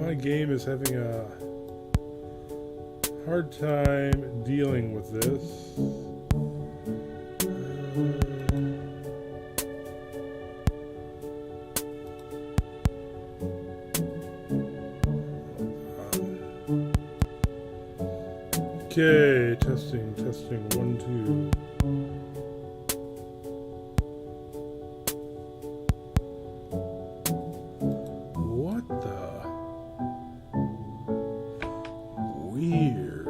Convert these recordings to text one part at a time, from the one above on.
my game is having a hard time dealing with this. Okay, testing, 1, 2. What the? Weird.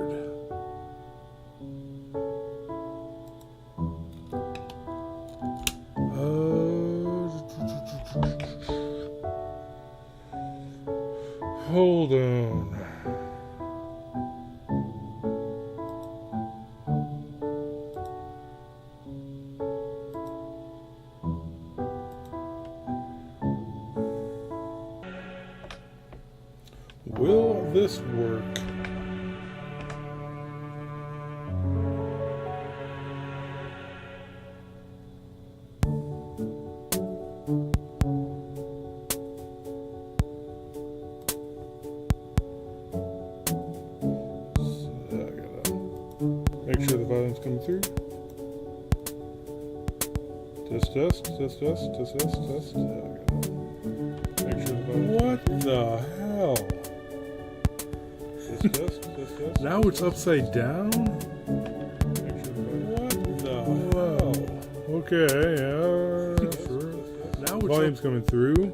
Hold on. Will this work? So I gotta make sure the volume's coming through. Test. There we go. Make sure the volume's what the hell? Test. Now it's upside down? What the hell? Okay, sure. Now it's volume's coming through.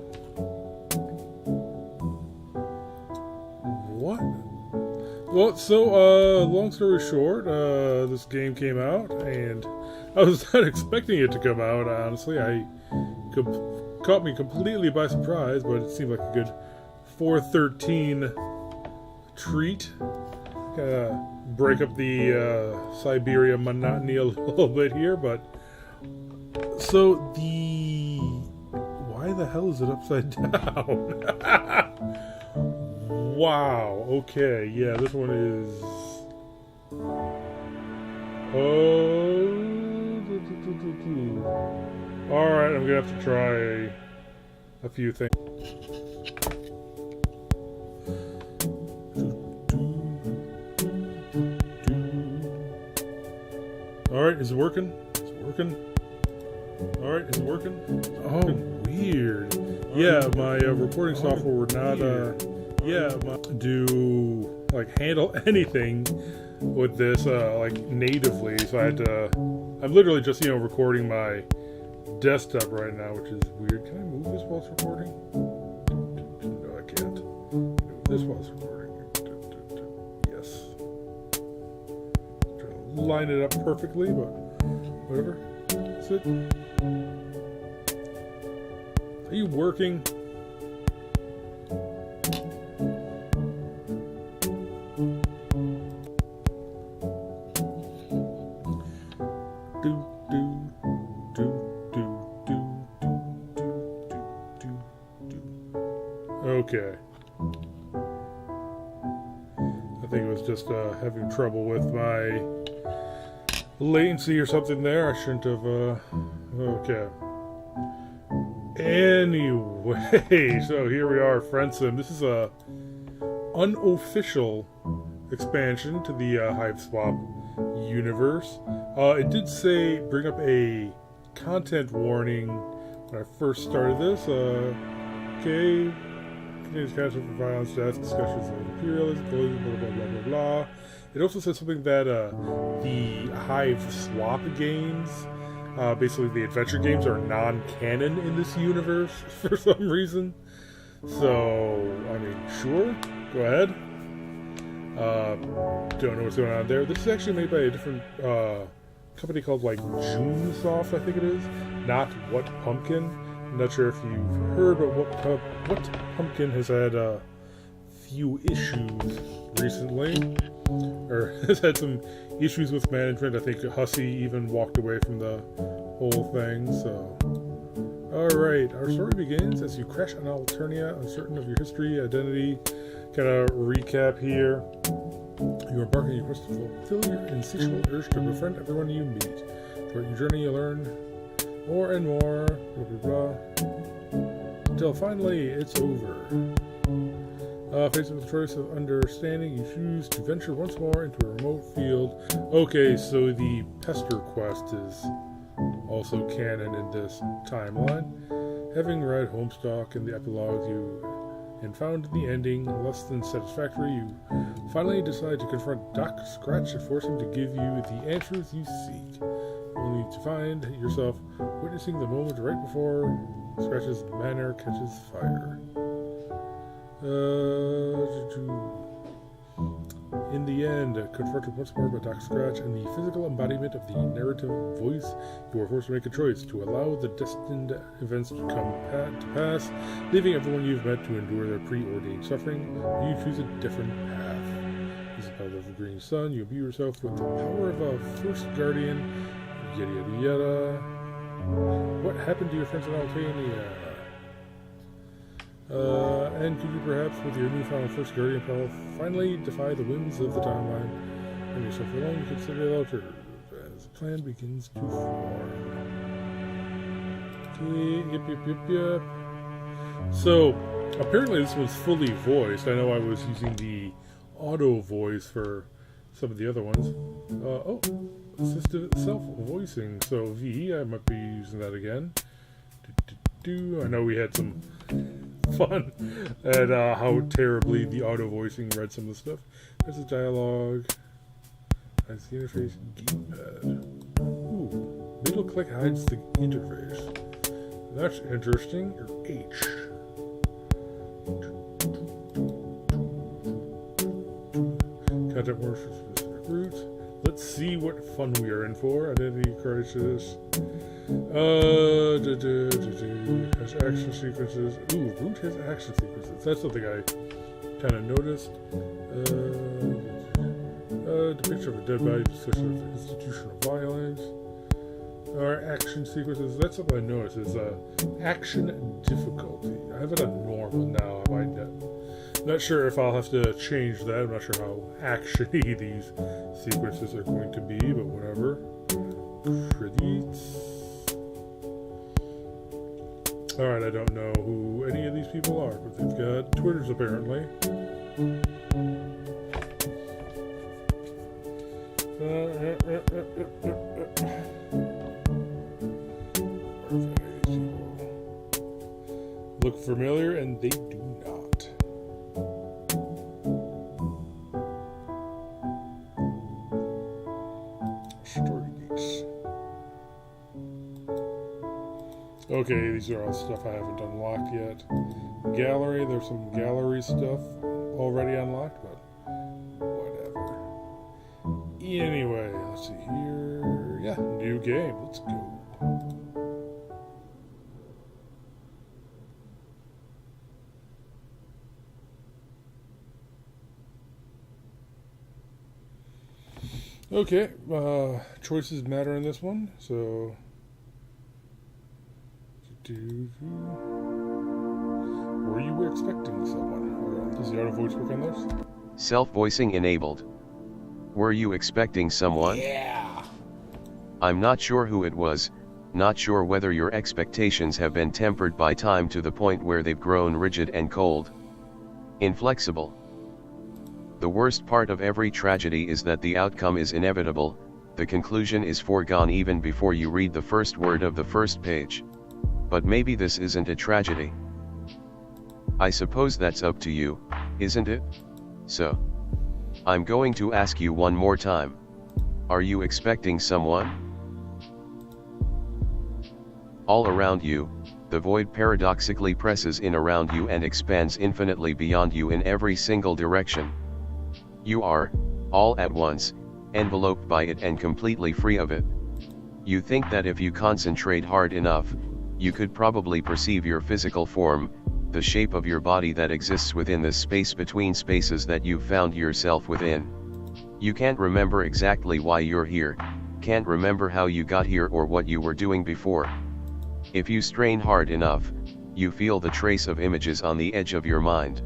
What? Well, so, long story short, this game came out, and I was not expecting it to come out, honestly. Caught me completely by surprise, but it seemed like a good 413 treat. Break up the Siberia monotony a little bit here, but so why the hell is it upside down? Wow. Okay. Yeah, this one is. All right. I'm gonna have to try a few things. Alright, is it working? Alright, is it working? Oh, weird. Yeah, my recording software would not do, like, handle anything with this, like, natively. So I had to, I'm literally just, recording my desktop right now, which is weird. Can I move this while it's recording? No, I can't. Move this while it's recording. Line it up perfectly, but whatever. That's it. Are you working? Okay. I think it was just having trouble with my latency or something there. I shouldn't have, okay. Anyway, so here we are, Friendsim. This is a unofficial expansion to the Hive Swap universe. It did say, bring up a content warning when I first started this. Okay. Continues content for violence, death, discussions of imperialism, collusion, blah, blah, blah, blah, blah. It also says something that the Hive Swap games, basically the adventure games, are non-canon in this universe for some reason. So, I mean, sure, go ahead. Don't know what's going on there. This is actually made by a different company called, like, Junesoft, I think it is. Not What Pumpkin. I'm not sure if you've heard, but What Pumpkin has had a few issues recently. Or has had some issues with management. I think Hussey even walked away from the whole thing, so. Alright, our story begins as you crash on Alternia, uncertain of your history, identity. Kind of recap here. You embark on your quest to fulfill your insatiable urge to befriend everyone you meet. Throughout your journey, you learn more and more, blah blah blah, until finally it's over. Faced with the choice of understanding, you choose to venture once more into a remote field. Okay, so the Pester quest is also canon in this timeline. Having read Homestuck and the epilogue and found the ending less than satisfactory, you finally decide to confront Doc Scratch and force him to give you the answers you seek, only to find yourself witnessing the moment right before Scratch's manor catches fire. In the end, confronted once more by Doc Scratch and the physical embodiment of the narrative voice, you are forced to make a choice to allow the destined events to come to pass, leaving everyone you've met to endure their preordained suffering, or you choose a different path. This is by the Green Sun. You imbue yourself with the power of a first guardian, yada yada yada. What happened to your friends in Altania? And could you perhaps, with your newfound first guardian power, finally defy the whims of the timeline and yourself alone consider the alternative as the plan begins to form? Okay, yep. So, apparently this was fully voiced. I know I was using the auto voice for some of the other ones. Assistive self-voicing. So V, I might be using that again. I know we had some fun at how terribly the auto voicing read some of the stuff. There's a dialogue. That's the interface gamepad. Ooh, middle click hides the interface. That's interesting. Or H. Content more specific routes. Let's see what fun we are in for. Identity crisis. Has action sequences. Ooh, Root has action sequences. That's something I kind of noticed. Depiction of a dead body, discussion of institutional violence. Or action sequences. That's something I noticed. Is action difficulty. I have it on normal now. I might not sure if I'll have to change that. I'm not sure how actiony these sequences are going to be, but whatever. Credits. Alright, I don't know who any of these people are, but they've got Twitters apparently. Look familiar, and they do not. Story beats. Okay, these are all stuff I haven't unlocked yet. Gallery, there's some gallery stuff already unlocked, but whatever. Anyway, let's see here. Yeah, new game. Let's go. Okay, choices matter in this one, so... Were you expecting someone? Does the auto voice work on this? Self-voicing enabled. Were you expecting someone? Yeah! I'm not sure who it was, not sure whether your expectations have been tempered by time to the point where they've grown rigid and cold. Inflexible. The worst part of every tragedy is that the outcome is inevitable, the conclusion is foregone even before you read the first word of the first page. But maybe this isn't a tragedy. I suppose that's up to you, isn't it? So, I'm going to ask you one more time. Are you expecting someone? All around you, the void paradoxically presses in around you and expands infinitely beyond you in every single direction. You are, all at once, enveloped by it and completely free of it. You think that if you concentrate hard enough, you could probably perceive your physical form, the shape of your body that exists within this space between spaces that you've found yourself within. You can't remember exactly why you're here, can't remember how you got here or what you were doing before. If you strain hard enough, you feel the trace of images on the edge of your mind.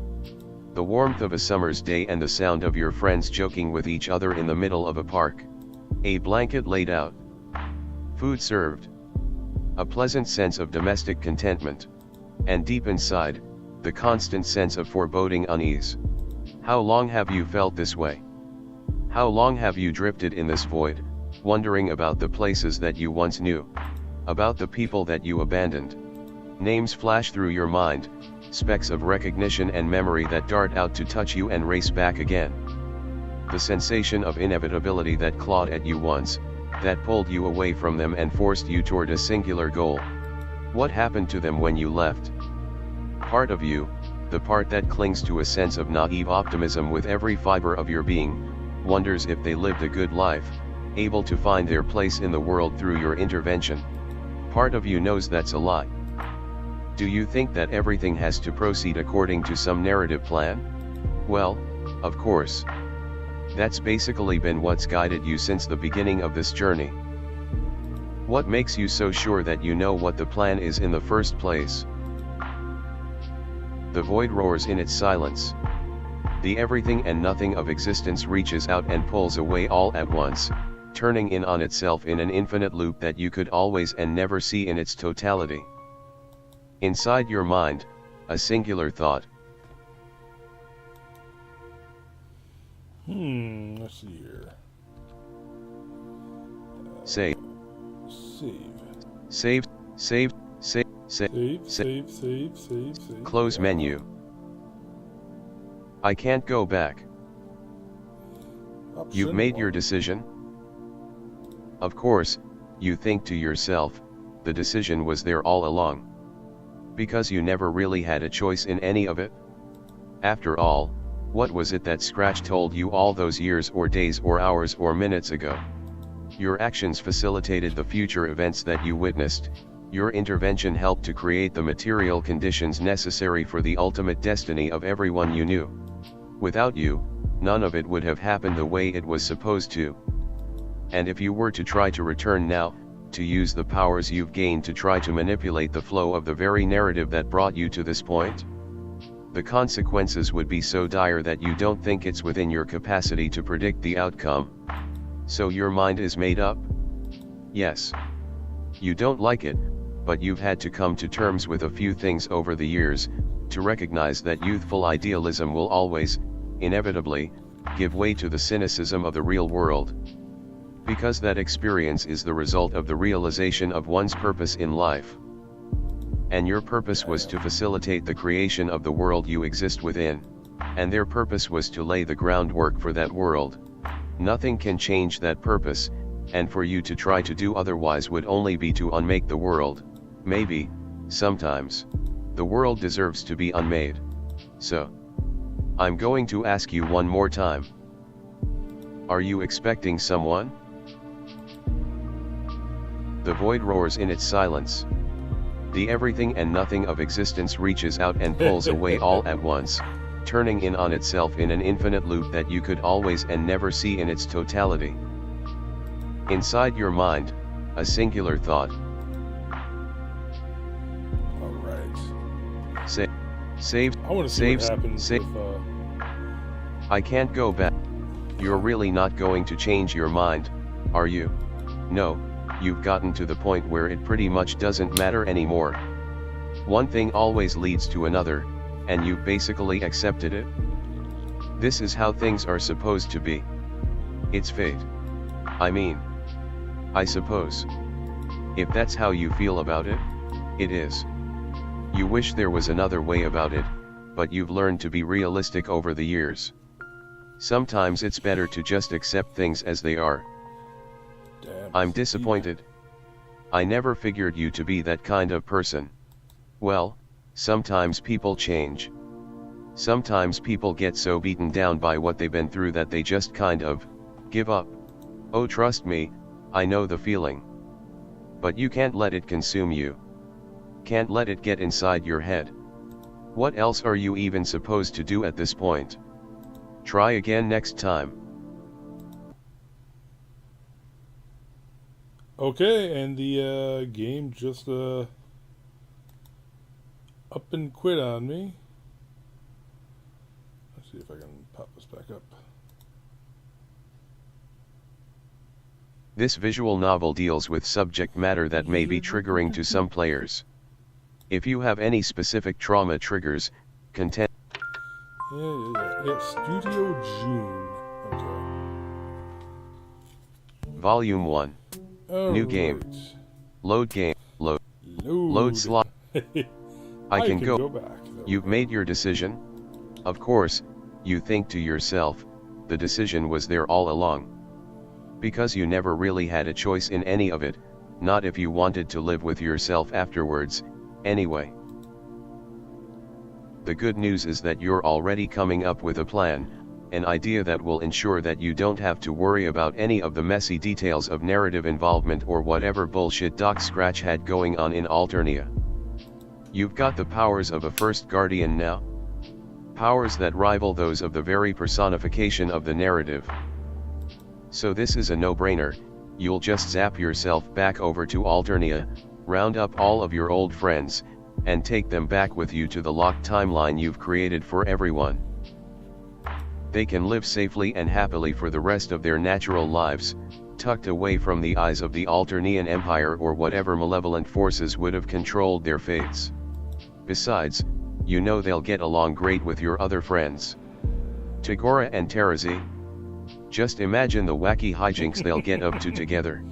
The warmth of a summer's day and the sound of your friends joking with each other in the middle of a park. A blanket laid out. Food served. A pleasant sense of domestic contentment. And deep inside, the constant sense of foreboding unease. How long have you felt this way? How long have you drifted in this void, wondering about the places that you once knew? About the people that you abandoned? Names flash through your mind, specks of recognition and memory that dart out to touch you and race back again. The sensation of inevitability that clawed at you once, that pulled you away from them and forced you toward a singular goal. What happened to them when you left? Part of you, the part that clings to a sense of naive optimism with every fiber of your being, wonders if they lived a good life, able to find their place in the world through your intervention. Part of you knows that's a lie. Do you think that everything has to proceed according to some narrative plan? Well, of course. That's basically been what's guided you since the beginning of this journey. What makes you so sure that you know what the plan is in the first place? The void roars in its silence. The everything and nothing of existence reaches out and pulls away all at once, turning in on itself in an infinite loop that you could always and never see in its totality. Inside your mind, a singular thought. Let's see here. Save. Save. Save. Close menu. I can't go back. You've made your decision? Of course, you think to yourself, the decision was there all along. Because you never really had a choice in any of it? After all, what was it that Scratch told you all those years or days or hours or minutes ago? Your actions facilitated the future events that you witnessed. Your intervention helped to create the material conditions necessary for the ultimate destiny of everyone you knew. Without you, none of it would have happened the way it was supposed to. And if you were to try to return now, to use the powers you've gained to try to manipulate the flow of the very narrative that brought you to this point, the consequences would be so dire that you don't think it's within your capacity to predict the outcome. So your mind is made up? Yes. You don't like it, but you've had to come to terms with a few things over the years, to recognize that youthful idealism will always, inevitably, give way to the cynicism of the real world. Because that experience is the result of the realization of one's purpose in life. And your purpose was to facilitate the creation of the world you exist within, and their purpose was to lay the groundwork for that world. Nothing can change that purpose, and for you to try to do otherwise would only be to unmake the world. Maybe, sometimes, the world deserves to be unmade. So, I'm going to ask you one more time. Are you expecting someone? The void roars in its silence. The everything and nothing of existence reaches out and pulls away all at once, turning in on itself in an infinite loop that you could always and never see in its totality. Inside your mind, a singular thought. Alright. Save. I want to see what happens if, I can't go back. You're really not going to change your mind, are you? No, you've gotten to the point where it pretty much doesn't matter anymore. One thing always leads to another, and you've basically accepted it. This is how things are supposed to be. It's fate. I suppose. If that's how you feel about it, it is. You wish there was another way about it, but you've learned to be realistic over the years. Sometimes it's better to just accept things as they are. I'm disappointed. I never figured you to be that kind of person. Well, sometimes people change. Sometimes people get so beaten down by what they've been through that they just kind of give up. Oh, trust me, I know the feeling. But you can't let it consume you. Can't let it get inside your head. What else are you even supposed to do at this point? Try again next time. Okay, and the game just up and quit on me. Let's see if I can pop this back up. This visual novel deals with subject matter that may be triggering to some players. If you have any specific trauma triggers, Content. Yeah, Studio June. Okay. Volume 1. New game. Load game. Load slot. I can go back. You've made your decision? Of course, you think to yourself, the decision was there all along. Because you never really had a choice in any of it, not if you wanted to live with yourself afterwards, anyway. The good news is that you're already coming up with a plan, an idea that will ensure that you don't have to worry about any of the messy details of narrative involvement or whatever bullshit Doc Scratch had going on in Alternia. You've got the powers of a first guardian now. Powers that rival those of the very personification of the narrative. So this is a no-brainer. You'll just zap yourself back over to Alternia, round up all of your old friends, and take them back with you to the locked timeline you've created for everyone. They can live safely and happily for the rest of their natural lives, tucked away from the eyes of the Alternian Empire or whatever malevolent forces would have controlled their fates. Besides, you know they'll get along great with your other friends. Tagora and Teasias. Just imagine the wacky hijinks they'll get up to together.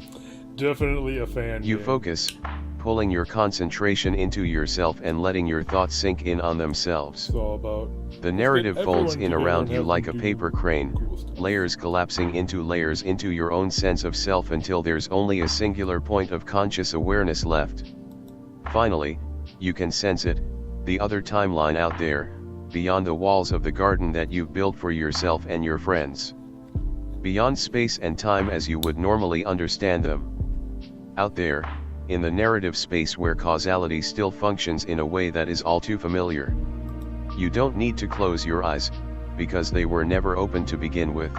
Definitely a fan. You focus, pulling your concentration into yourself and letting your thoughts sink in on themselves. It's all about the narrative folds in around you like a paper crane, layers collapsing into layers into your own sense of self until there's only a singular point of conscious awareness left. Finally, you can sense it, the other timeline out there, beyond the walls of the garden that you've built for yourself and your friends. Beyond space and time as you would normally understand them. Out there, in the narrative space where causality still functions in a way that is all too familiar. You don't need to close your eyes, because they were never open to begin with.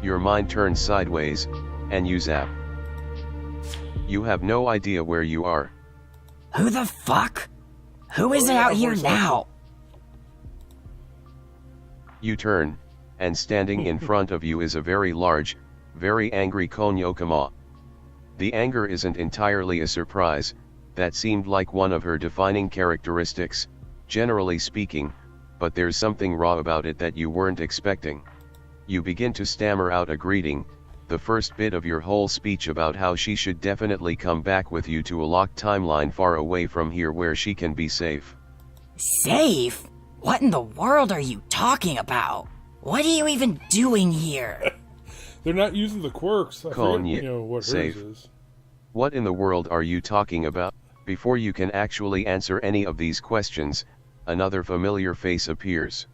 Your mind turns sideways, and you zap. You have no idea where you are. Who the fuck? Who is it out here now? You turn, and standing in front of you is a very large, very angry Konyokama. The anger isn't entirely a surprise, that seemed like one of her defining characteristics, generally speaking, but there's something raw about it that you weren't expecting. You begin to stammer out a greeting, the first bit of your whole speech about how she should definitely come back with you to a locked timeline far away from here where she can be safe. Safe? What in the world are you talking about? What are you even doing here? They're not using the quirks. I forget, what safe. hers is. What in the world are you talking about? Before you can actually answer any of these questions, another familiar face appears.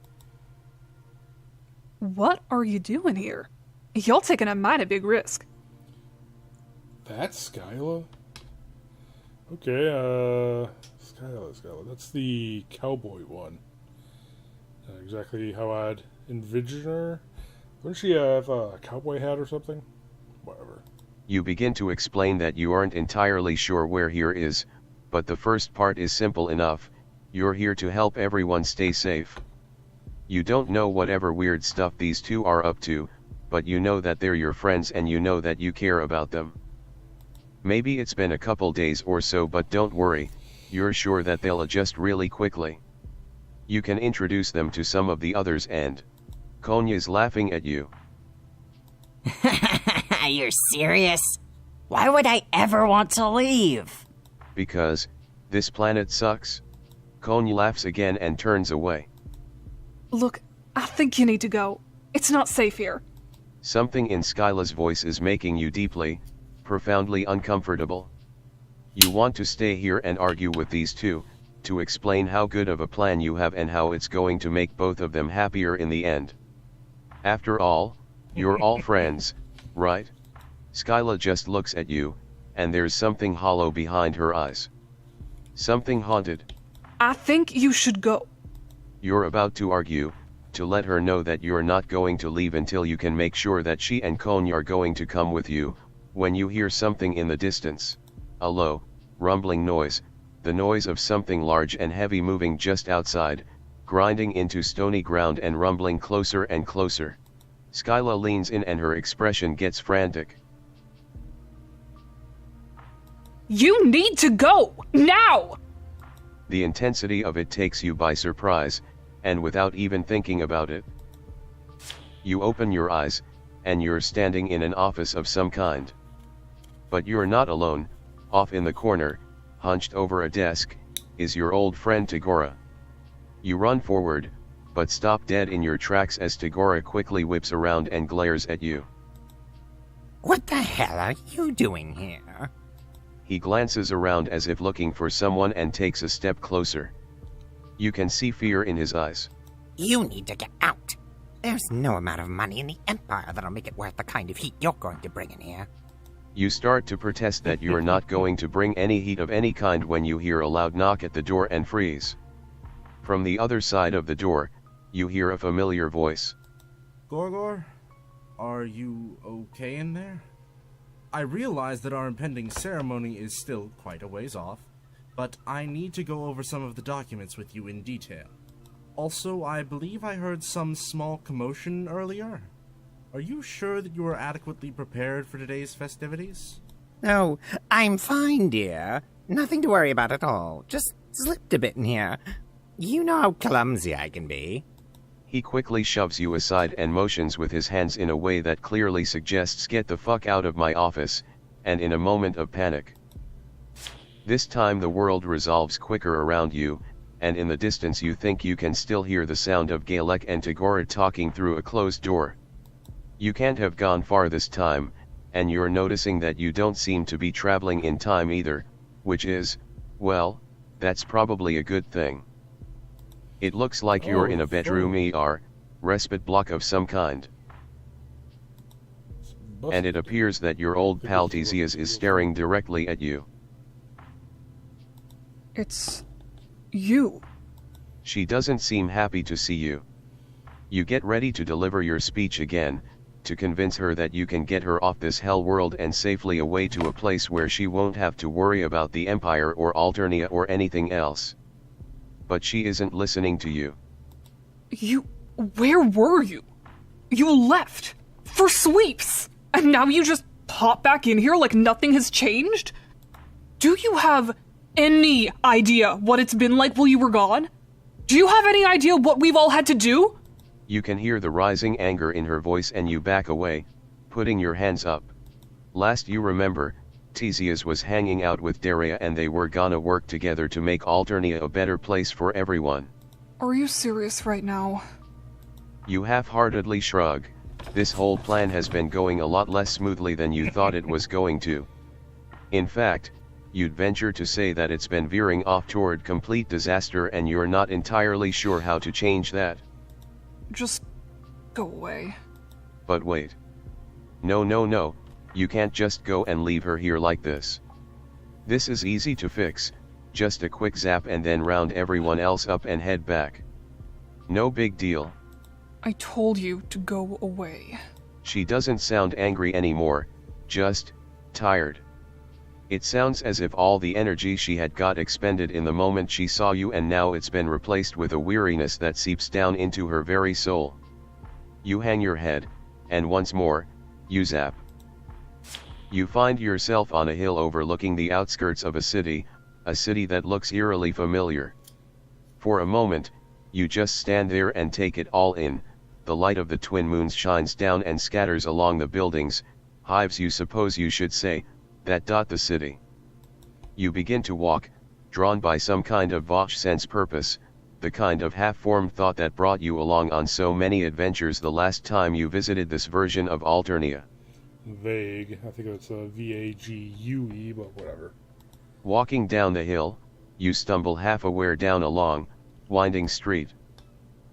What are you doing here? Y'all taking a mighty big risk. That's Skyla? Okay, Skyla. That's the cowboy one. Exactly how I'd envision her. Wouldn't she have a cowboy hat or something? Whatever. You begin to explain that you aren't entirely sure where here is, but the first part is simple enough. You're here to help everyone stay safe. You don't know whatever weird stuff these two are up to, but you know that they're your friends and you know that you care about them. Maybe it's been a couple days or so, but don't worry, you're sure that they'll adjust really quickly. You can introduce them to some of the others and Konya's laughing at you. You're serious? Why would I ever want to leave? Because this planet sucks. Konya laughs again and turns away. Look, I think you need to go. It's not safe here. Something in Skyla's voice is making you deeply, profoundly uncomfortable. You want to stay here and argue with these two, to explain how good of a plan you have and how it's going to make both of them happier in the end. After all, you're all friends, right? Skyla just looks at you, and there's something hollow behind her eyes. Something haunted. I think you should go. You're about to argue, to let her know that you're not going to leave until you can make sure that she and Konya are going to come with you, when you hear something in the distance. A low, rumbling noise, the noise of something large and heavy moving just outside, grinding into stony ground and rumbling closer and closer. Skyla leans in and her expression gets frantic. You need to go! Now! The intensity of it takes you by surprise, and without even thinking about it. You open your eyes, and you're standing in an office of some kind. But you're not alone. Off in the corner, hunched over a desk, is your old friend Tagora. You run forward, but stop dead in your tracks as Tagora quickly whips around and glares at you. What the hell are you doing here? He glances around as if looking for someone and takes a step closer. You can see fear in his eyes. You need to get out. There's no amount of money in the Empire that'll make it worth the kind of heat you're going to bring in here. You start to protest that you're not going to bring any heat of any kind when you hear a loud knock at the door and freeze. From the other side of the door, you hear a familiar voice. Gorgor, are you okay in there? I realize that our impending ceremony is still quite a ways off, but I need to go over some of the documents with you in detail. Also, I believe I heard some small commotion earlier. Are you sure that you are adequately prepared for today's festivities? Oh, I'm fine, dear. Nothing to worry about at all. Just slipped a bit in here. You know how clumsy I can be. He quickly shoves you aside and motions with his hands in a way that clearly suggests get the fuck out of my office, and in a moment of panic. This time the world resolves quicker around you, and in the distance you think you can still hear the sound of Galek and Tagora talking through a closed door. You can't have gone far this time, and you're noticing that you don't seem to be traveling in time either, which is, well, that's probably a good thing. It looks like you're in a bedroom respite block of some kind. And it appears that your old pal Teasias is staring directly at you. It's you. She doesn't seem happy to see you. You get ready to deliver your speech again, to convince her that you can get her off this hell world and safely away to a place where she won't have to worry about the Empire or Alternia or anything else. But she isn't listening to you. Where were you? You left. For sweeps. And now you just pop back in here like nothing has changed? Do you have any idea what it's been like while you were gone? Do you have any idea what we've all had to do? You can hear the rising anger in her voice and you back away, putting your hands up. Last you remember, Teasias was hanging out with Daria and they were gonna work together to make Alternia a better place for everyone. Are you serious right now? You half-heartedly shrug. This whole plan has been going a lot less smoothly than you thought it was going to. In fact, you'd venture to say that it's been veering off toward complete disaster and you're not entirely sure how to change that. Just go away. But wait. No. You can't just go and leave her here like this. This is easy to fix, just a quick zap and then round everyone else up and head back. No big deal. I told you to go away. She doesn't sound angry anymore, just tired. It sounds as if all the energy she had got expended in the moment she saw you and now it's been replaced with a weariness that seeps down into her very soul. You hang your head, and once more, you zap. You find yourself on a hill overlooking the outskirts of a city that looks eerily familiar. For a moment, you just stand there and take it all in. The light of the twin moons shines down and scatters along the buildings, hives you suppose you should say, that dot the city. You begin to walk, drawn by some kind of Vosh sense purpose, the kind of half-formed thought that brought you along on so many adventures the last time you visited this version of Alternia. Vague. I think it's a V-A-G-U-E, but whatever. Walking down the hill, you stumble half-aware down a long, winding street.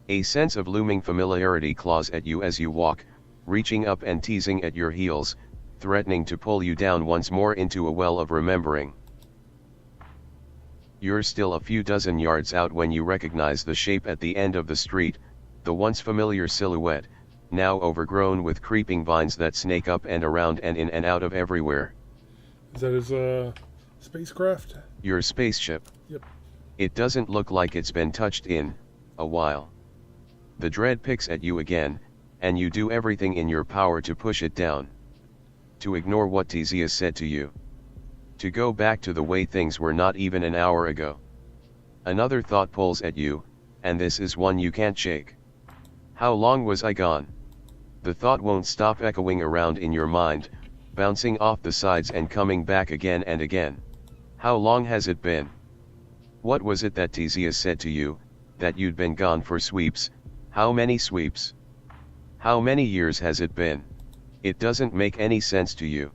A sense of looming familiarity claws at you as you walk, reaching up and teasing at your heels, threatening to pull you down once more into a well of remembering. You're still a few dozen yards out when you recognize the shape at the end of the street, the once familiar silhouette, now overgrown with creeping vines that snake up and around and in and out of everywhere. Is that his, spacecraft? Your spaceship. Yep. It doesn't look like it's been touched in a while. The dread picks at you again, and you do everything in your power to push it down. To ignore what Teasias said to you. To go back to the way things were not even an hour ago. Another thought pulls at you, and this is one you can't shake. How long was I gone? The thought won't stop echoing around in your mind, bouncing off the sides and coming back again and again. How long has it been? What was it that Teasias said to you, that you'd been gone for sweeps? How many sweeps? How many years has it been? It doesn't make any sense to you.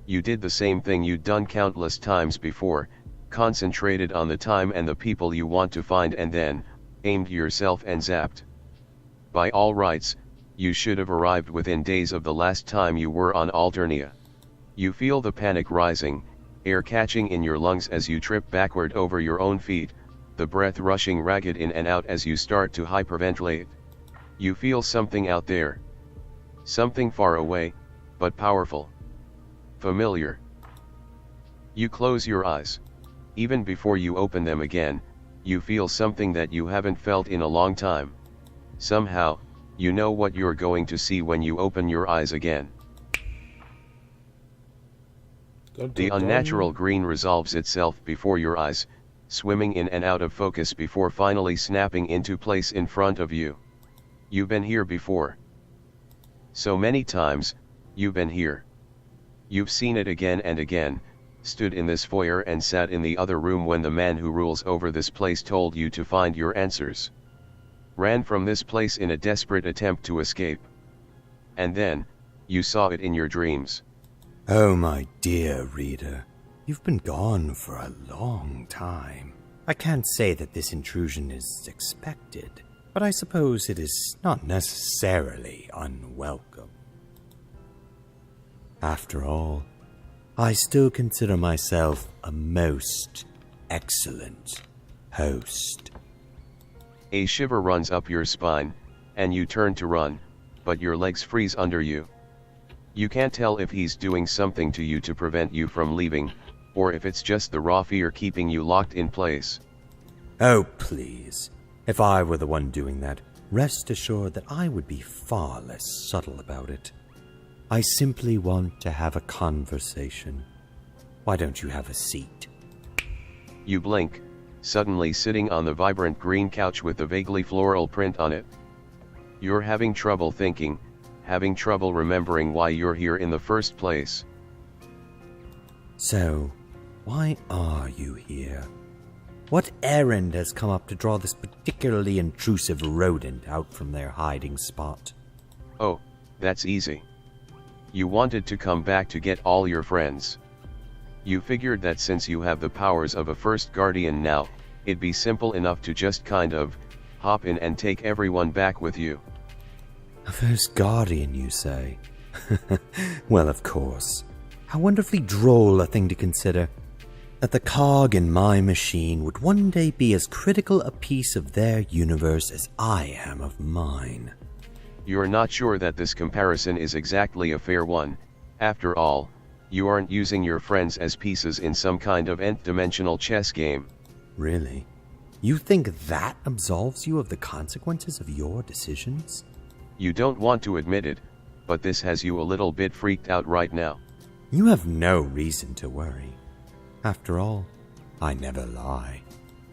You did the same thing you'd done countless times before, concentrated on the time and the people you want to find and then, aimed yourself and zapped. By all rights, you should have arrived within days of the last time you were on Alternia. You feel the panic rising, air catching in your lungs as you trip backward over your own feet, the breath rushing ragged in and out as you start to hyperventilate. You feel something out there. Something far away, but powerful. Familiar. You close your eyes. Even before you open them again, you feel something that you haven't felt in a long time. Somehow, you know what you're going to see when you open your eyes again. The unnatural green resolves itself before your eyes, swimming in and out of focus before finally snapping into place in front of you. You've been here before. So many times, you've been here. You've seen it again and again, stood in this foyer and sat in the other room when the man who rules over this place told you to find your answers. Ran from this place in a desperate attempt to escape. And then, you saw it in your dreams. Oh, my dear reader, you've been gone for a long time. I can't say that this intrusion is expected, but I suppose it is not necessarily unwelcome. After all, I still consider myself a most excellent host. A shiver runs up your spine, and you turn to run, but your legs freeze under you. You can't tell if he's doing something to you to prevent you from leaving, or if it's just the raw fear keeping you locked in place. Oh, please. If I were the one doing that, rest assured that I would be far less subtle about it. I simply want to have a conversation. Why don't you have a seat? You blink, suddenly sitting on the vibrant green couch with the vaguely floral print on it. You're having trouble thinking, having trouble remembering why you're here in the first place. So, why are you here? What errand has come up to draw this particularly intrusive rodent out from their hiding spot? Oh, that's easy. You wanted to come back to get all your friends. You figured that since you have the powers of a first guardian now, it'd be simple enough to just kind of hop in and take everyone back with you. A first guardian, you say? Well, of course. How wonderfully droll a thing to consider. That the cog in my machine would one day be as critical a piece of their universe as I am of mine. You're not sure that this comparison is exactly a fair one. After all, you aren't using your friends as pieces in some kind of nth-dimensional chess game. Really? You think that absolves you of the consequences of your decisions? You don't want to admit it, but this has you a little bit freaked out right now. You have no reason to worry. After all, I never lie.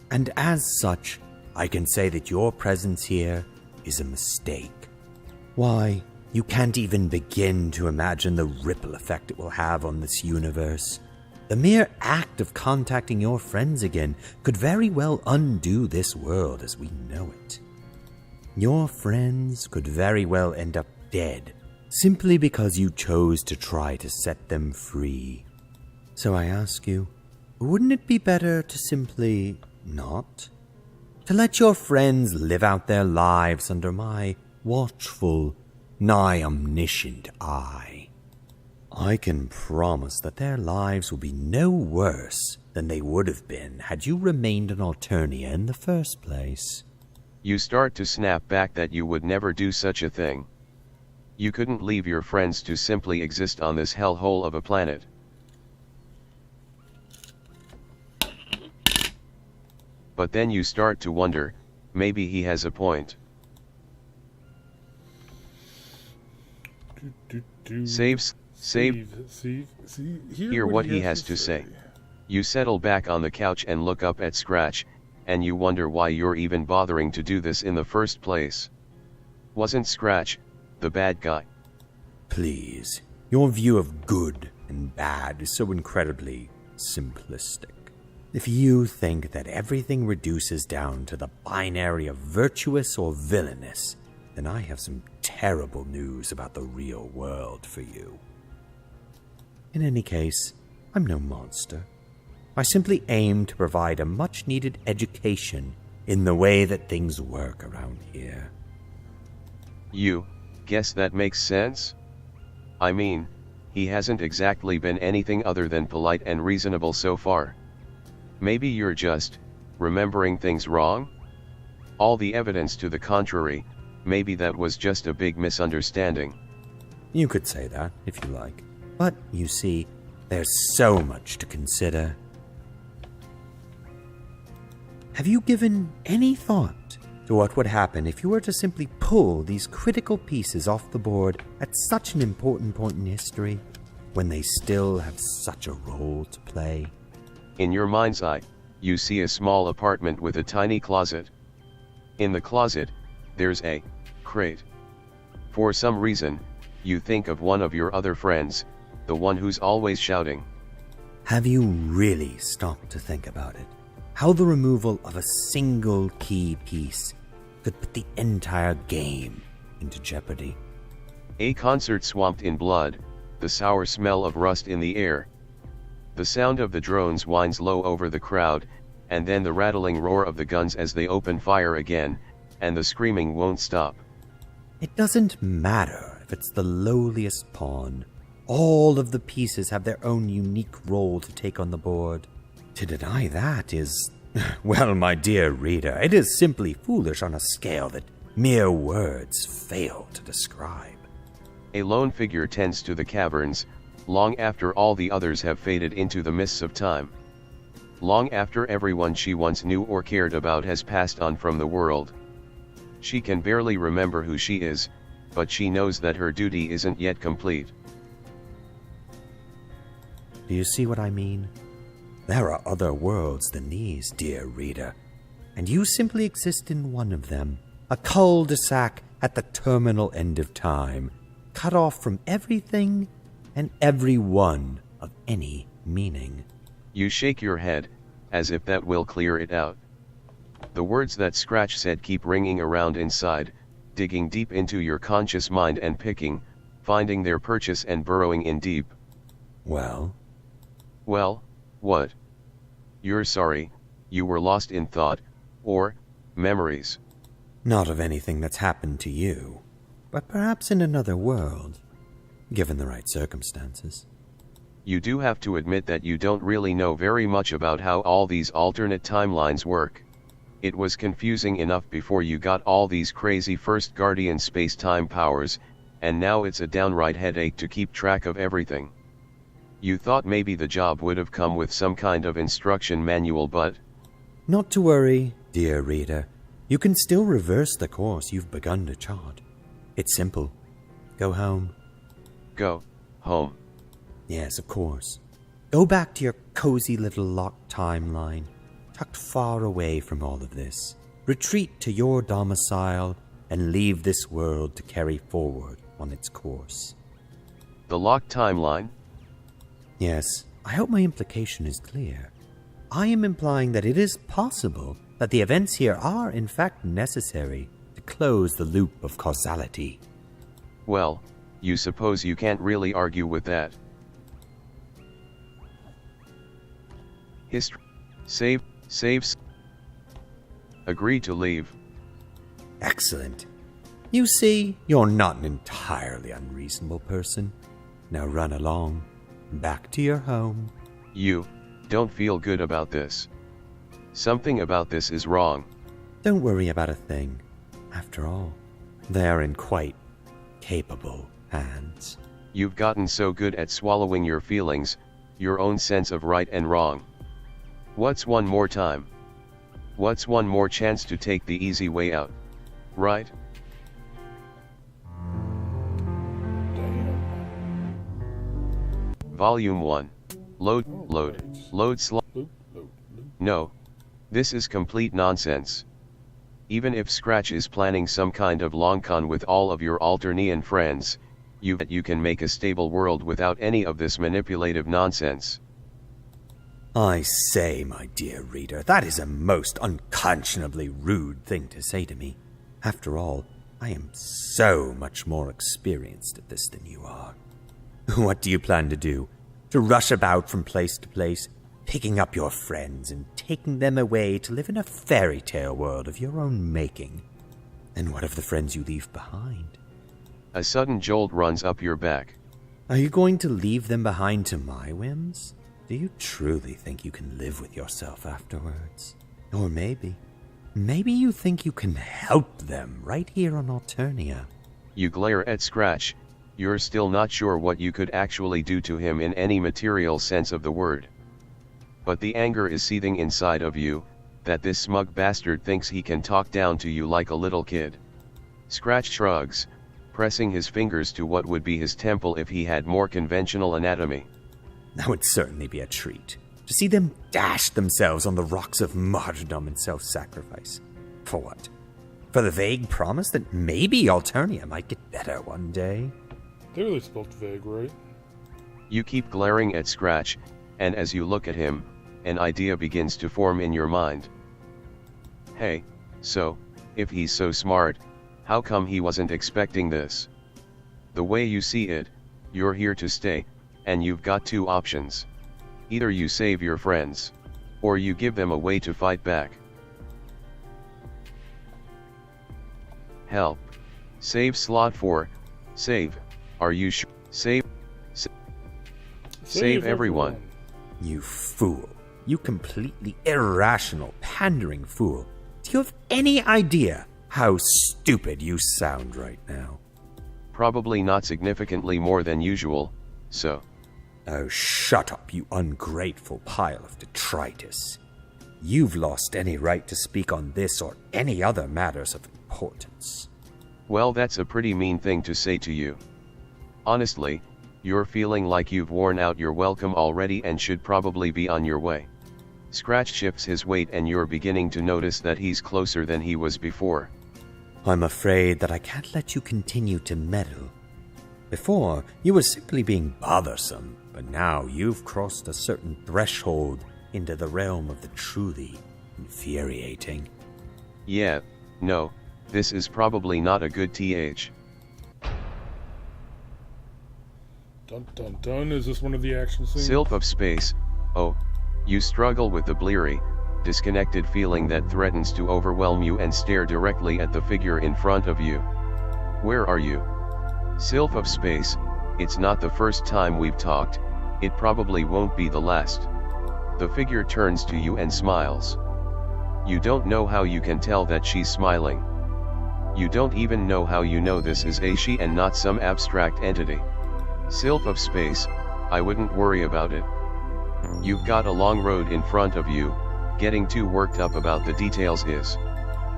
And as such, I can say that your presence here is a mistake. Why, you can't even begin to imagine the ripple effect it will have on this universe. The mere act of contacting your friends again could very well undo this world as we know it. Your friends could very well end up dead, simply because you chose to try to set them free. So I ask you, wouldn't it be better to simply not? To let your friends live out their lives under my watchful, nigh omniscient eye. I can promise that their lives will be no worse than they would have been had you remained in Alternia in the first place. You start to snap back that you would never do such a thing. You couldn't leave your friends to simply exist on this hellhole of a planet. But then you start to wonder, maybe he has a point. Save, hear what he has to say. You settle back on the couch and look up at Scratch, and you wonder why you're even bothering to do this in the first place. Wasn't Scratch the bad guy? Please, your view of good and bad is so incredibly simplistic. If you think that everything reduces down to the binary of virtuous or villainous, then I have some terrible news about the real world for you. In any case, I'm no monster. I simply aim to provide a much-needed education in the way that things work around here. You guess that makes sense? I mean, he hasn't exactly been anything other than polite and reasonable so far. Maybe you're just remembering things wrong? All the evidence to the contrary, maybe that was just a big misunderstanding. You could say that, if you like. But, you see, there's so much to consider. Have you given any thought to what would happen if you were to simply pull these critical pieces off the board at such an important point in history, when they still have such a role to play? In your mind's eye, you see a small apartment with a tiny closet. In the closet, there's a crate. For some reason, you think of one of your other friends, the one who's always shouting. Have you really stopped to think about it? How the removal of a single key piece could put the entire game into jeopardy? A concert swamped in blood, the sour smell of rust in the air. The sound of the drones whines low over the crowd, and then the rattling roar of the guns as they open fire again, and the screaming won't stop. It doesn't matter if it's the lowliest pawn. All of the pieces have their own unique role to take on the board. To deny that is, well, my dear reader, it is simply foolish on a scale that mere words fail to describe. A lone figure tends to the caverns, long after all the others have faded into the mists of time. Long after everyone she once knew or cared about has passed on from the world. She can barely remember who she is, but she knows that her duty isn't yet complete. Do you see what I mean? There are other worlds than these, dear reader, and you simply exist in one of them, a cul-de-sac at the terminal end of time, cut off from everything and everyone of any meaning. You shake your head, as if that will clear it out. The words that Scratch said keep ringing around inside, digging deep into your conscious mind and picking, finding their purchase and burrowing in deep. Well, what? You're sorry, you were lost in thought, or memories. not of anything that's happened to you, but perhaps in another world, given the right circumstances. You do have to admit that you don't really know very much about how all these alternate timelines work. It was confusing enough before you got all these crazy First Guardian space-time powers, and now it's a downright headache to keep track of everything. You thought maybe the job would have come with some kind of instruction manual, but... Not to worry, dear reader. You can still reverse the course you've begun to chart. It's simple. Go home. Go home. Yes, of course. Go back to your cozy little locked timeline, tucked far away from all of this. Retreat to your domicile and leave this world to carry forward on its course. The locked timeline? Yes, I hope my implication is clear. I am implying that it is possible that the events here are in fact necessary to close the loop of causality. Well, you suppose you can't really argue with that. History. Saves. Agree to leave. Excellent. You see, you're not an entirely unreasonable person. Now run along, back to your home. You don't feel good about this. Something about this is wrong. Don't worry about a thing. After all, they are in quite capable hands. You've gotten so good at swallowing your feelings, your own sense of right and wrong. What's one more time? What's one more chance to take the easy way out? Right? Volume 1. Load. No. This is complete nonsense. Even if Scratch is planning some kind of long con with all of your Alternian friends, you can make a stable world without any of this manipulative nonsense. I say, my dear reader, that is a most unconscionably rude thing to say to me. After all, I am so much more experienced at this than you are. What do you plan to do? To rush about from place to place, picking up your friends and taking them away to live in a fairy tale world of your own making? And what of the friends you leave behind? A sudden jolt runs up your back. Are you going to leave them behind to my whims? Do you truly think you can live with yourself afterwards? Or maybe you think you can help them right here on Alternia. You glare at Scratch. You're still not sure what you could actually do to him in any material sense of the word. But the anger is seething inside of you, that this smug bastard thinks he can talk down to you like a little kid. Scratch shrugs, pressing his fingers to what would be his temple if he had more conventional anatomy. That would certainly be a treat, to see them dash themselves on the rocks of martyrdom and self-sacrifice. For what? For the vague promise that maybe Alternia might get better one day? They really spelled vague, right? You keep glaring at Scratch, and as you look at him, an idea begins to form in your mind. Hey, so, if he's so smart, how come he wasn't expecting this? The way you see it, you're here to stay, and you've got two options. Either you save your friends, or you give them a way to fight back. Help. Save slot 4, save. Are you sure? Save everyone. You fool. You completely irrational, pandering fool. Do you have any idea how stupid you sound right now? Probably not significantly more than usual, so. Oh, shut up, you ungrateful pile of detritus. You've lost any right to speak on this or any other matters of importance. Well, that's a pretty mean thing to say to you. Honestly, you're feeling like you've worn out your welcome already and should probably be on your way. Scratch shifts his weight and you're beginning to notice that he's closer than he was before. I'm afraid that I can't let you continue to meddle. Before, you were simply being bothersome, but now you've crossed a certain threshold into the realm of the truly infuriating. Yeah, no, this is probably not a good th. Dun dun dun, is this one of the action scenes? Sylph of space, oh, you struggle with the bleary, disconnected feeling that threatens to overwhelm you and stare directly at the figure in front of you. Where are you? Sylph of space, it's not the first time we've talked, it probably won't be the last. The figure turns to you and smiles. You don't know how you can tell that she's smiling. You don't even know how you know this is a she and not some abstract entity. Sylph of space, I wouldn't worry about it. You've got a long road in front of you, getting too worked up about the details is.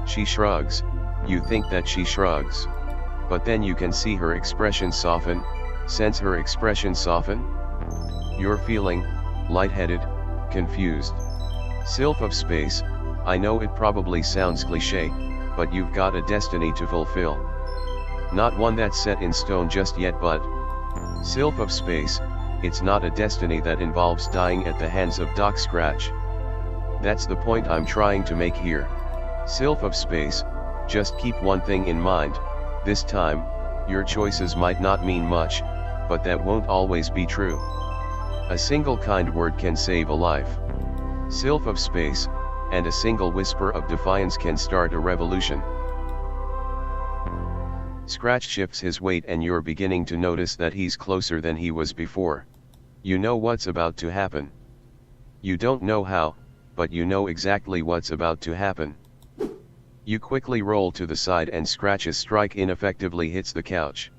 She shrugs, you think that she shrugs. But then you can see her expression soften, sense her expression soften. You're feeling lightheaded, confused. Sylph of space, I know it probably sounds cliché, but you've got a destiny to fulfill. Not one that's set in stone just yet, but Sylph of space, it's not a destiny that involves dying at the hands of Doc Scratch. That's the point I'm trying to make here. Sylph of space, just keep one thing in mind, this time, your choices might not mean much, but that won't always be true. A single kind word can save a life. Sylph of space, and a single whisper of defiance can start a revolution. Scratch shifts his weight and you're beginning to notice that he's closer than he was before. You know what's about to happen. You don't know how, but you know exactly what's about to happen. You quickly roll to the side and Scratch's strike ineffectively hits the couch.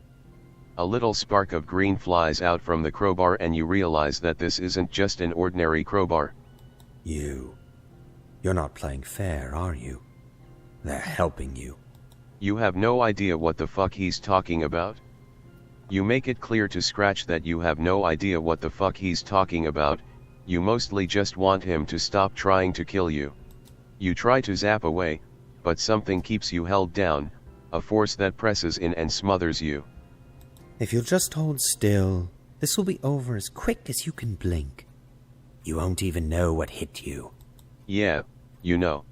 A little spark of green flies out from the crowbar and you realize that this isn't just an ordinary crowbar. You're not playing fair, are you? They're helping you. You have no idea what the fuck he's talking about. You make it clear to Scratch that you have no idea what the fuck he's talking about, you mostly just want him to stop trying to kill you. You try to zap away, but something keeps you held down, a force that presses in and smothers you. If you'll just hold still, this will be over as quick as you can blink. You won't even know what hit you. Yeah, you know.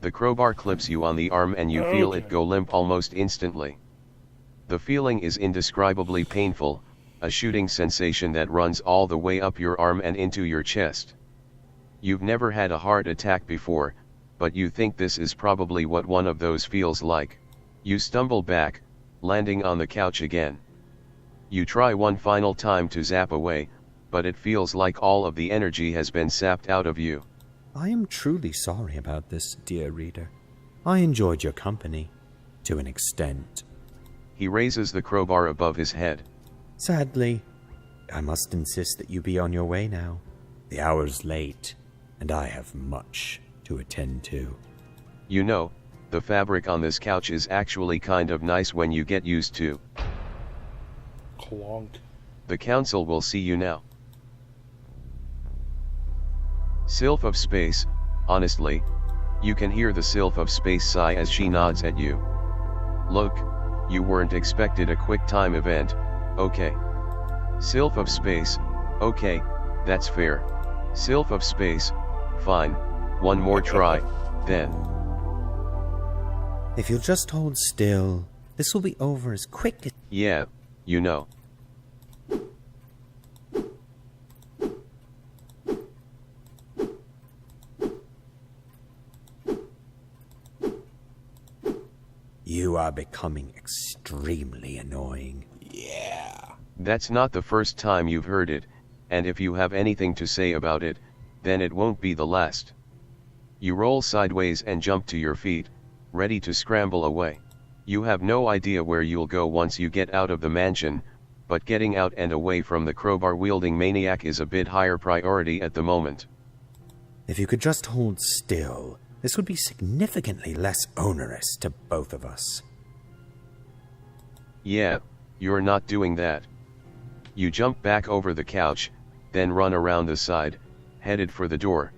The crowbar clips you on the arm and you feel it go limp almost instantly. The feeling is indescribably painful, a shooting sensation that runs all the way up your arm and into your chest. You've never had a heart attack before, but you think this is probably what one of those feels like. You stumble back, landing on the couch again. You try one final time to zap away, but it feels like all of the energy has been sapped out of you. I am truly sorry about this, dear reader. I enjoyed your company, to an extent. He raises the crowbar above his head. Sadly, I must insist that you be on your way now. The hour's late, and I have much to attend to. You know, the fabric on this couch is actually kind of nice when you get used to. Clonk. The council will see you now. Sylph of Space, honestly, you can hear the Sylph of Space sigh as she nods at you. Look, you weren't expected a quick time event, okay. Sylph of Space, okay, that's fair. Sylph of Space, fine, one more try, then. If you'll just hold still, this will be over as quick as... Yeah, you know. You are becoming extremely annoying. That's not the first time you've heard it, and if you have anything to say about it, then it won't be the last. You roll sideways and jump to your feet, ready to scramble away. You have no idea where you'll go once you get out of the mansion, but getting out and away from the crowbar-wielding maniac is a bit higher priority at the moment. If you could just hold still, this would be significantly less onerous to both of us. Yeah, you're not doing that. You jump back over the couch, then run around the side, headed for the door.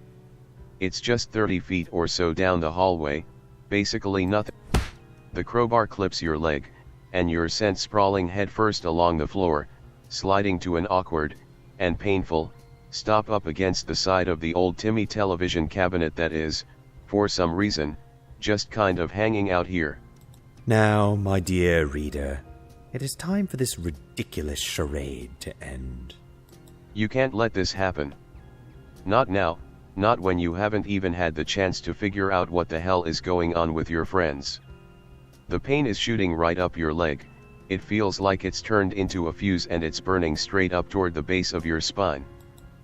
It's just 30 feet or so down the hallway, basically nothing. The crowbar clips your leg, and you're sent sprawling headfirst along the floor, sliding to an awkward, and painful, stop up against the side of the old Timmy television cabinet that is, for some reason, just kind of hanging out here. Now, my dear reader, it is time for this ridiculous charade to end. You can't let this happen. Not now, not when you haven't even had the chance to figure out what the hell is going on with your friends. The pain is shooting right up your leg, it feels like it's turned into a fuse and it's burning straight up toward the base of your spine.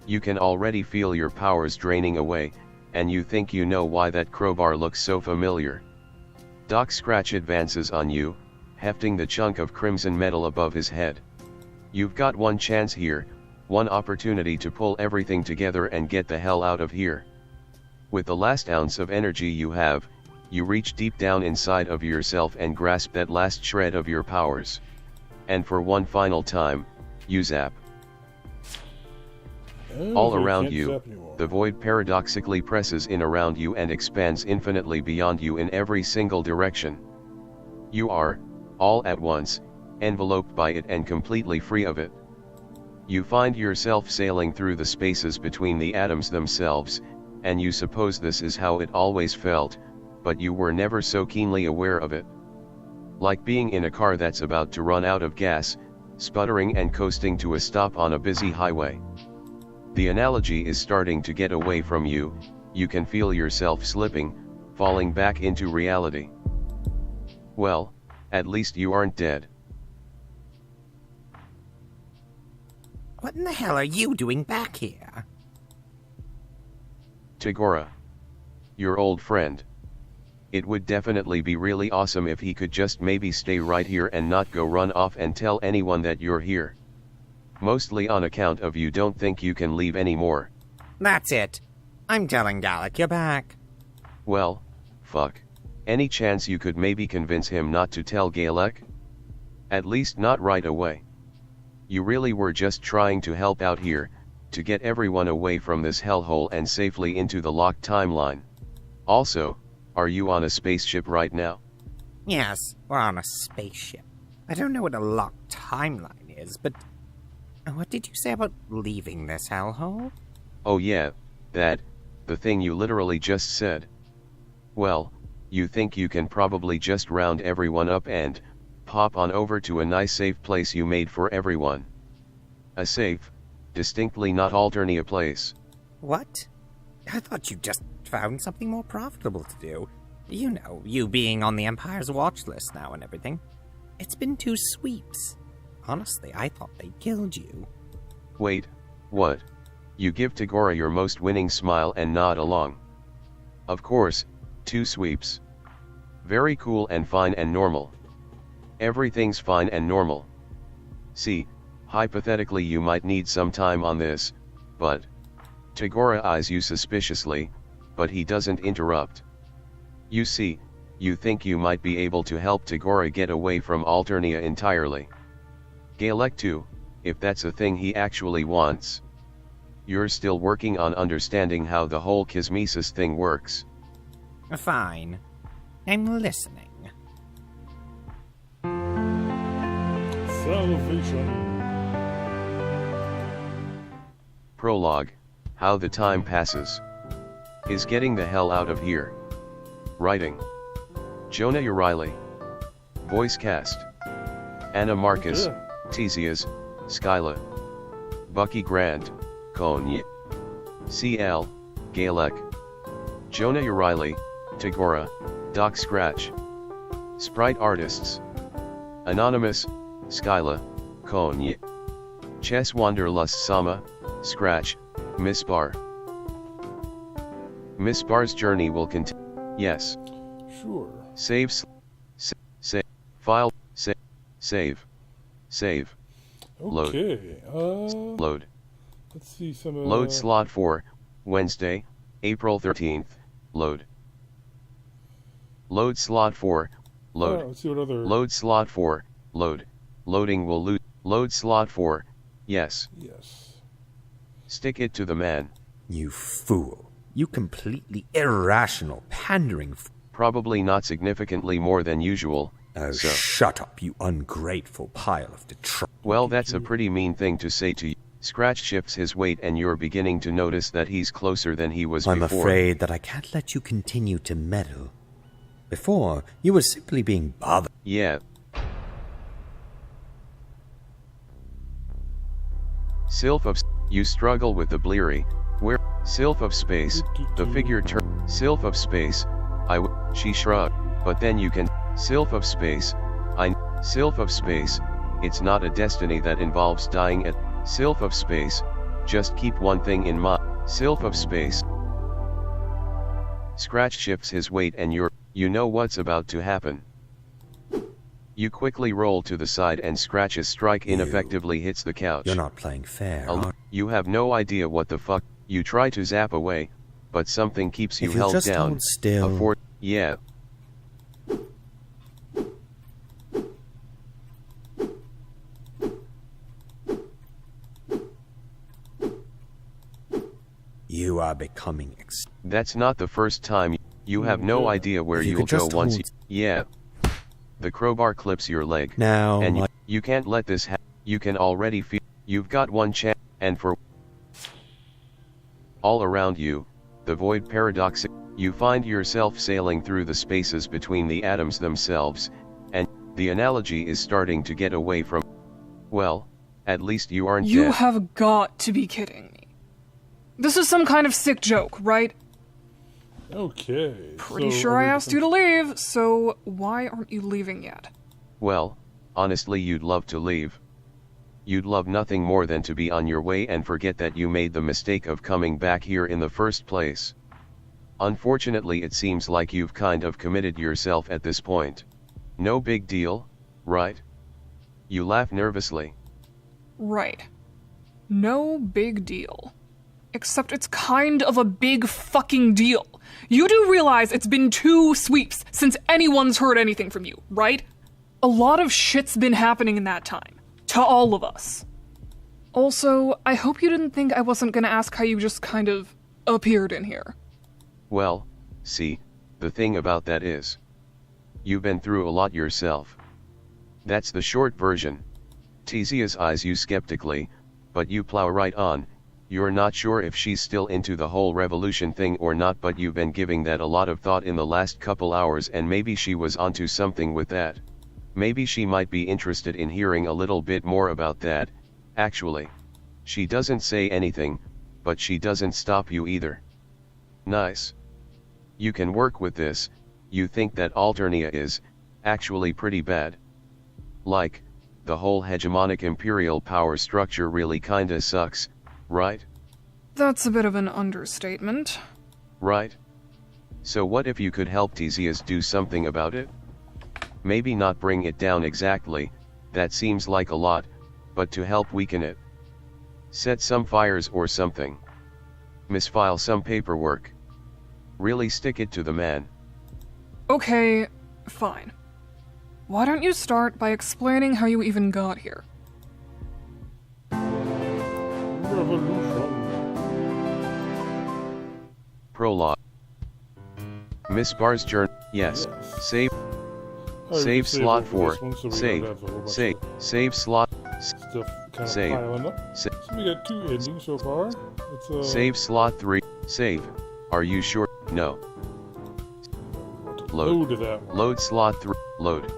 You can already feel your powers draining away, and you think you know why that crowbar looks so familiar. Doc Scratch advances on you, hefting the chunk of crimson metal above his head. You've got one chance here, one opportunity to pull everything together and get the hell out of here. With the last ounce of energy you have, you reach deep down inside of yourself and grasp that last shred of your powers. And for one final time, you zap. All around you, the void paradoxically presses in around you and expands infinitely beyond you in every single direction. You are, all at once, enveloped by it and completely free of it. You find yourself sailing through the spaces between the atoms themselves, and you suppose this is how it always felt, but you were never so keenly aware of it. Like being in a car that's about to run out of gas, sputtering and coasting to a stop on a busy highway. The analogy is starting to get away from you, you can feel yourself slipping, falling back into reality. Well, at least you aren't dead. What in the hell are you doing back here? Tagora. Your old friend. It would definitely be really awesome if he could just maybe stay right here and not go run off and tell anyone that you're here. Mostly on account of you don't think you can leave anymore. That's it. I'm telling Gallic you're back. Well, fuck. Any chance you could maybe convince him not to tell Galek? At least not right away. You really were just trying to help out here, to get everyone away from this hellhole and safely into the locked timeline. Also, are you on a spaceship right now? Yes, we're on a spaceship. I don't know what a locked timeline is, but... What did you say about leaving this hellhole? Oh yeah, the thing you literally just said. Well, you think you can probably just round everyone up and pop on over to a nice safe place you made for everyone. A safe, distinctly not Alternia place. What? I thought you just found something more profitable to do. You know, you being on the Empire's watch list now and everything. It's been 2 sweeps. Honestly, I thought they killed you. Wait, what? You give Tagora your most winning smile and nod along. Of course, 2 sweeps. Very cool and fine and normal. Everything's fine and normal. See, hypothetically you might need some time on this, but... Tagora eyes you suspiciously, but he doesn't interrupt. You see, you think you might be able to help Tagora get away from Alternia entirely. Galek too, if that's a thing he actually wants. You're still working on understanding how the whole Kismesis thing works. Fine. I'm listening. Salvation. Prologue, how the time passes. Is getting the hell out of here. Writing: Jonah Uriley. Voice cast: Anna Marcus, Yeah. Teasias, Skyla. Bucky Grant, Konye. CL, Galek. Jonah Uriley, Tagora, Doc Scratch. Sprite artists: Anonymous, Skyla, Konye. Chess Wanderlust Sama, Scratch, Miss Bar. Miss Bar's journey will continue. Yes. Sure. Save. Save. File. Save. Save. Load. Okay. Load. Let's see some. Load slot 4, Wednesday, April 13th. Load. Load slot 4. Load. Let's see what other. Load slot 4. Load. Loading will loot. Load slot 4. Yes. Yes. Stick it to the man. You fool. You completely irrational, pandering Probably not significantly more than usual. Oh, so. shut up, you ungrateful pile of detritus. Well, that's a pretty mean thing to say to you. Scratch shifts his weight and you're beginning to notice that he's closer than he was I'm before. afraid that I can't let you continue to meddle. Before, you were simply being bothered. Yeah. Sylph of... You struggle with the bleary. Where... Sylph of space. The figure turn... Sylph of space. She shrugged. But then you can... Sylph of space. Sylph of space. It's not a destiny that involves dying at... Sylph of space. Just keep one thing in mind. Sylph of space. Scratch shifts his weight and you know what's about to happen. You quickly roll to the side and Scratch's strike ineffectively hits the couch. You're not playing fair, are You have no idea what the fuck. You try to zap away, but something keeps you If you'll held just down. hold still. Yeah. You are becoming That's not the first time. You have no idea where If you you'll could go just once hold- Yeah. The crowbar clips your leg. Now, And you can't let this happen. You can already feel you've got one chance, and for all around you, the void paradox, you find yourself sailing through the spaces between the atoms themselves, and the analogy is starting to get away from. Well, at least you aren't You dead. have got to be kidding me. This is some kind of sick joke, right? Okay. Pretty sure I asked you to leave, so why aren't you leaving yet? Well, honestly, you'd love to leave. You'd love nothing more than to be on your way and forget that you made the mistake of coming back here in the first place. Unfortunately, it seems like you've kind of committed yourself at this point. No big deal, right? You laugh nervously. Right. No big deal. Except it's kind of a big fucking deal. You do realize it's been 2 sweeps since anyone's heard anything from you, right? A lot of shit's been happening in that time. To all of us. Also, I hope you didn't think I wasn't gonna ask how you just kind of appeared in here. Well, see, the thing about that is, you've been through a lot yourself. That's the short version. Teasias eyes you skeptically, but you plow right on. You're not sure if she's still into the whole revolution thing or not, but you've been giving that a lot of thought in the last couple hours, and maybe she was onto something with that. Maybe she might be interested in hearing a little bit more about that, actually. She doesn't say anything, but she doesn't stop you either. Nice. You can work with this. You think that Alternia is, actually pretty bad. Like, the whole hegemonic imperial power structure really kinda sucks, right? That's a bit of an understatement. Right? So what if you could help Teasias do something about it? Maybe not bring it down exactly, that seems like a lot, but to help weaken it. Set some fires or something. Misfile some paperwork. Really stick it to the man. Okay, fine. Why don't you start by explaining how you even got here? Revolution. Prologue. Miss Barr's journey. Yes. Save. Save slot 4. Save slot. Stuff kind of Save. piling up. So we got 2 endings so far. It's Save slot 3. Save. Are you sure? No. Load to that one. Load slot 3. Load.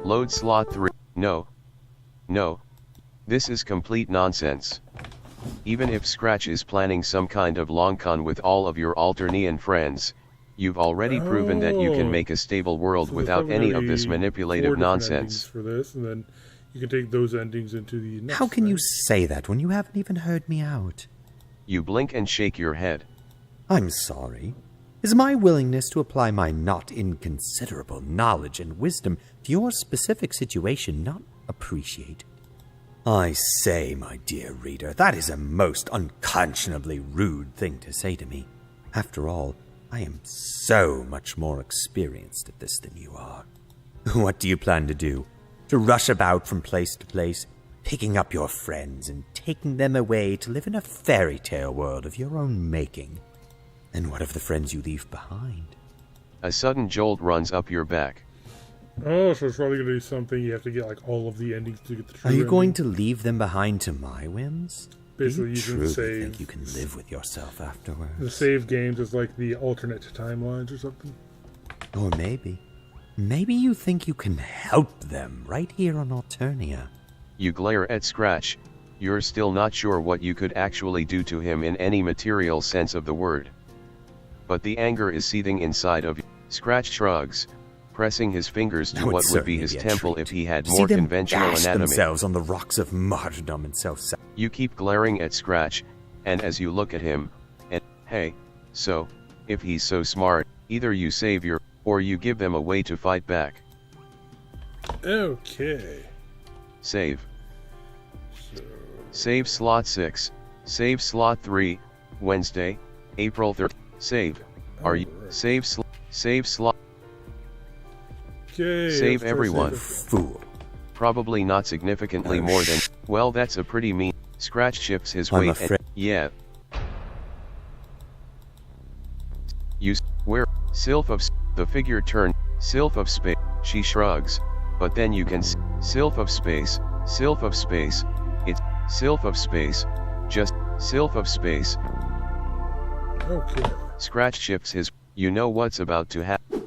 Load slot 3. No. No. This is complete nonsense. Even if Scratch is planning some kind of long con with all of your Alternian friends, you've already proven that you can make a stable world So without any of this manipulative 4 different endings nonsense. for this, and then you can take those endings into the next How can you thing. say that when you haven't even heard me out? You blink and shake your head. I'm sorry. Is my willingness to apply my not inconsiderable knowledge and wisdom to your specific situation not appreciated? I say, my dear reader, that is a most unconscionably rude thing to say to me. After all, I am so much more experienced at this than you are. What do you plan to do? To rush about from place to place, picking up your friends and taking them away to live in a fairy tale world of your own making? And what of the friends you leave behind? A sudden jolt runs up your back. Oh, so it's probably going to do something. You have to get like all of the endings to get the true Are you going ending. to leave them behind to my whims? Basically, do you you can truly save. think you can live with yourself afterwards? The save games is like the alternate timelines or something. Or maybe you think you can help them right here on Alternia. You glare at Scratch. You're still not sure what you could actually do to him in any material sense of the word. But the anger is seething inside of you. Scratch shrugs, pressing his fingers to That what would be certainly his a temple treat. if he had To more see them conventional dash anatomy. themselves on the rocks of martyrdom and You keep glaring at Scratch, and as you look at him, and, hey, so, if he's so smart, either you save your, or you give them a way to fight back. Okay. Save. So, Save slot 6, save slot 3, Wednesday, April 3rd, save. Are you, save slot, okay. save let's try everyone. Fool. Probably not significantly more than, well, that's a pretty mean. Scratch shifts his I'm weight afraid- and, yeah. You, where, Sylph of, the figure turn, Sylph of space, she shrugs, but then you can, Sylph of space, it's, Sylph of space, just, Sylph of space. Okay. Scratch shifts his, you know what's about to happen.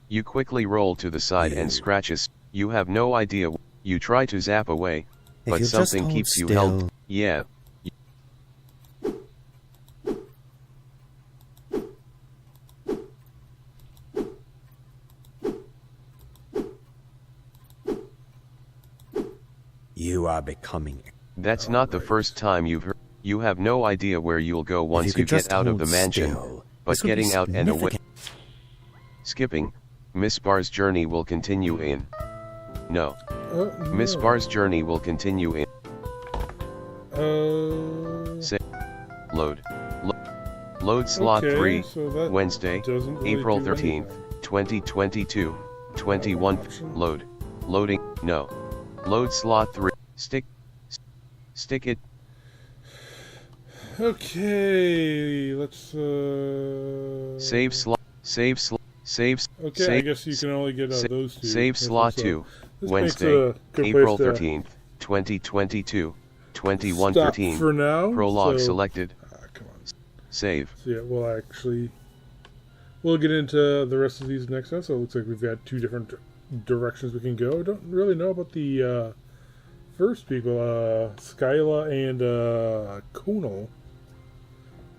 You quickly roll to the side and scratches, you have no idea, you try to zap away, If but you'll just something hold keeps you still. held, yeah. You are becoming... That's not the first time you've heard, you have no idea where you'll go once you could get just out of the hold mansion, still, but this would be getting out and away. significant. Skipping, Miss Barr's journey will continue in. No. No. Miss Barr's journey will continue in. Say, load. Load slot okay, 3, so that Wednesday, doesn't really April do 13th, anything. 2022, 21, load. Loading, no. Load slot 3, stick it, Okay, let's Save slot. Okay, I guess you can only get those two. Save slot So 2. this Wednesday, makes a good April place to 13th, 2022. stop 21:13. for now. Prologue so, selected. Come on. Save. So yeah, we'll get into the rest of these next time. So it looks like we've got 2 different directions we can go. Don't really know about the first people, Skyla and Konal.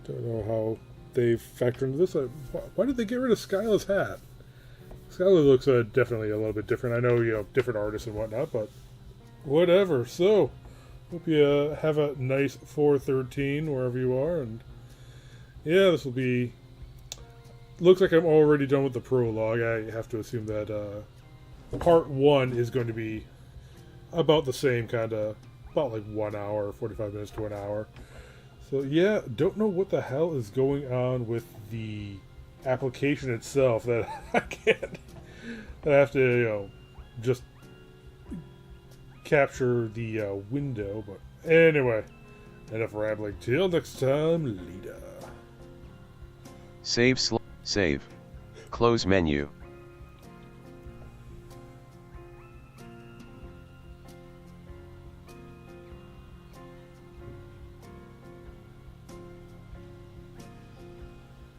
Don't know how they factor into this. Why did they get rid of Skyla's hat? Skyla looks definitely a little bit different. I know, different artists and whatnot, but whatever. So, hope you have a nice 4/13 wherever you are, and yeah, this will be. Looks like I'm already done with the prologue. I have to assume that part 1 is going to be about the same about like 1 hour, 45 minutes to an hour. So yeah, don't know what the hell is going on with the application itself that I can't. I have to, just capture the window. But anyway, enough rambling. Till next time, later. Save. Close menu.